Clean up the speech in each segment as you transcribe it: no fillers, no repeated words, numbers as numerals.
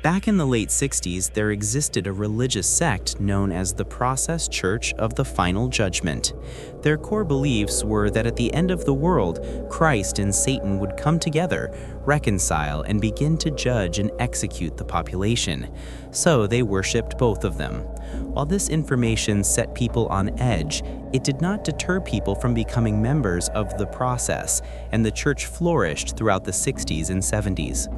Back in the late 60s, there existed a religious sect known as the Process Church of the Final Judgment. Their core beliefs were that at the end of the world, Christ and Satan would come together, reconcile, and begin to judge and execute the population. So they worshipped both of them. While this information set people on edge, it did not deter people from becoming members of the process, and the church flourished throughout the 60s and 70s.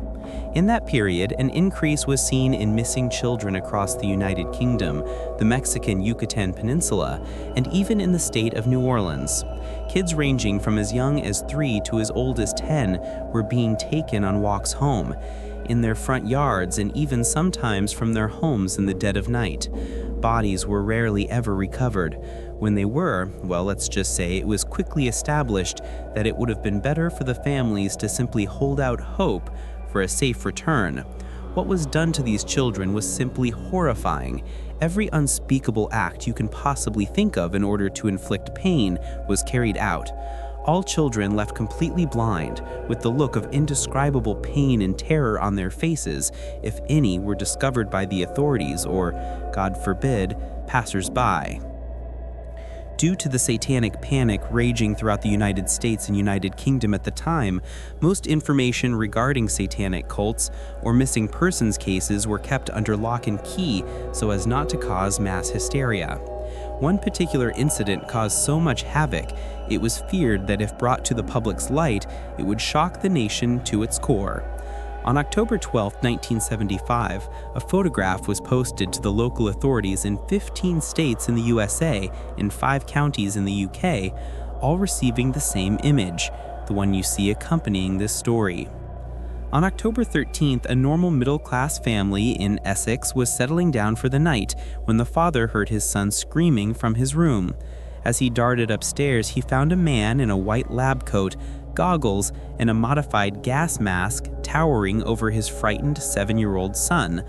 In that period, an increase was seen in missing children across the United Kingdom, the Mexican Yucatan Peninsula, and even in the state of New Orleans. Kids ranging from as young as 3 to as old as 10 were being taken on walks home, in their front yards, and even sometimes from their homes in the dead of night. Bodies were rarely ever recovered. When they were, well, let's just say it was quickly established that it would have been better for the families to simply hold out hope for a safe return. What was done to these children was simply horrifying. Every unspeakable act you can possibly think of in order to inflict pain was carried out. All children left completely blind, with the look of indescribable pain and terror on their faces if any were discovered by the authorities or, God forbid, passers-by. Due to the satanic panic raging throughout the United States and United Kingdom at the time, most information regarding satanic cults or missing persons cases were kept under lock and key so as not to cause mass hysteria. One particular incident caused so much havoc, it was feared that if brought to the public's light, it would shock the nation to its core. On October 12, 1975, a photograph was posted to the local authorities in 15 states in the USA and 5 counties in the UK, all receiving the same image, the one you see accompanying this story. On October 13th, a normal middle-class family in Essex was settling down for the night when the father heard his son screaming from his room. As he darted upstairs, he found a man in a white lab coat, goggles, and a modified gas mask towering over his frightened 7-year-old son.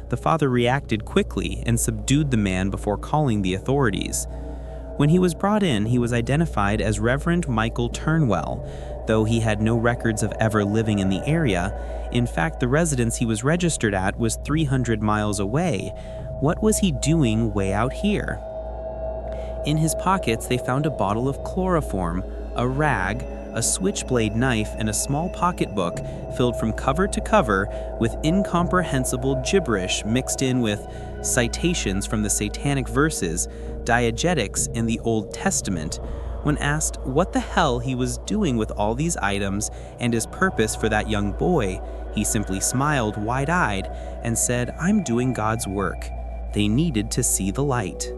The father reacted quickly and subdued the man before calling the authorities. When he was brought in, he was identified as Reverend Michael Turnwell. Though he had no records of ever living in the area, in fact, the residence he was registered at was 300 miles away. What was he doing way out here? In his pockets, they found a bottle of chloroform, a rag, a switchblade knife, and a small pocketbook filled from cover to cover with incomprehensible gibberish mixed in with citations from the satanic verses, diegetics, and the Old Testament. When asked what the hell he was doing with all these items and his purpose for that young boy, he simply smiled wide-eyed and said, "I'm doing God's work." They needed to see the light.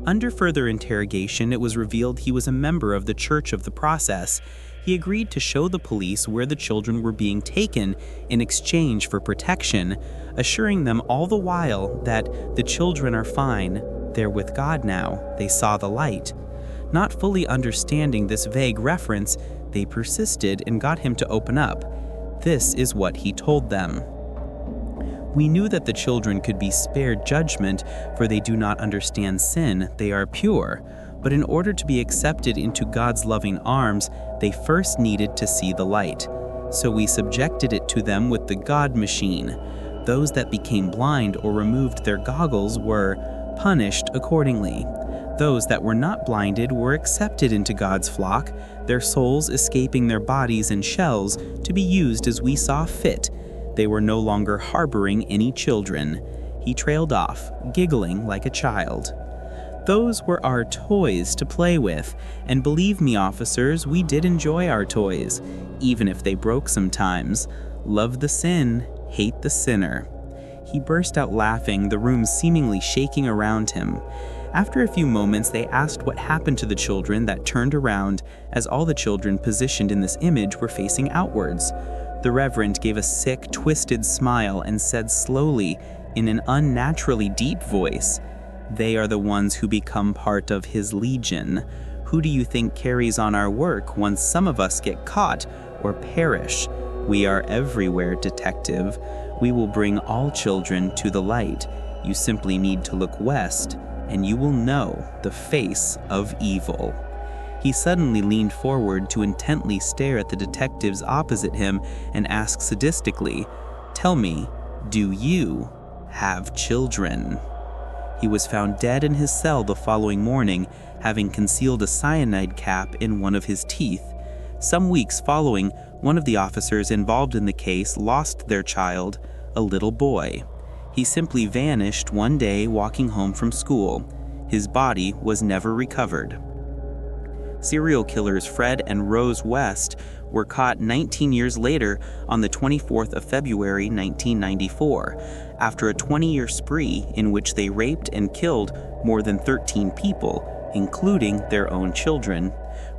Under further interrogation, it was revealed he was a member of the Church of the Process. He agreed to show the police where the children were being taken in exchange for protection, assuring them all the while that the children are fine, they're with God now, they saw the light. Not fully understanding this vague reference, they persisted and got him to open up. This is what he told them. "We knew that the children could be spared judgment, for they do not understand sin, they are pure. But in order to be accepted into God's loving arms, they first needed to see the light. So we subjected it to them with the God machine. Those that became blind or removed their goggles were punished accordingly. Those that were not blinded were accepted into God's flock, their souls escaping their bodies and shells to be used as we saw fit. They were no longer harboring any children." He trailed off, giggling like a child. "Those were our toys to play with, and believe me, officers, we did enjoy our toys, even if they broke sometimes. Love the sin, hate the sinner." He burst out laughing, the room seemingly shaking around him. After a few moments, they asked what happened to the children that turned around, as all the children positioned in this image were facing outwards. The Reverend gave a sick, twisted smile and said slowly, in an unnaturally deep voice, "They are the ones who become part of his legion. Who do you think carries on our work once some of us get caught or perish? We are everywhere, detective. We will bring all children to the light. You simply need to look west, and you will know the face of evil." He suddenly leaned forward to intently stare at the detectives opposite him and asked sadistically, "Tell me, Do you have children? He was found dead in his cell the following morning, having concealed a cyanide cap in one of his teeth. Some weeks following, one of the officers involved in the case lost their child, a little boy. He simply vanished one day walking home from school. His body was never recovered. Serial killers Fred and Rose West were caught 19 years later on the 24th of February 1994, after a 20-year spree in which they raped and killed more than 13 people, including their own children.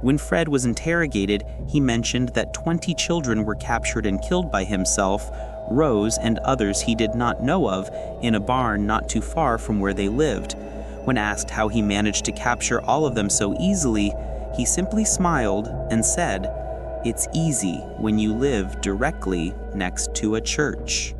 When Fred was interrogated, he mentioned that 20 children were captured and killed by himself, Rose and others he did not know of, in a barn not too far from where they lived. When asked how he managed to capture all of them so easily, he simply smiled and said, "It's easy when you live directly next to a church."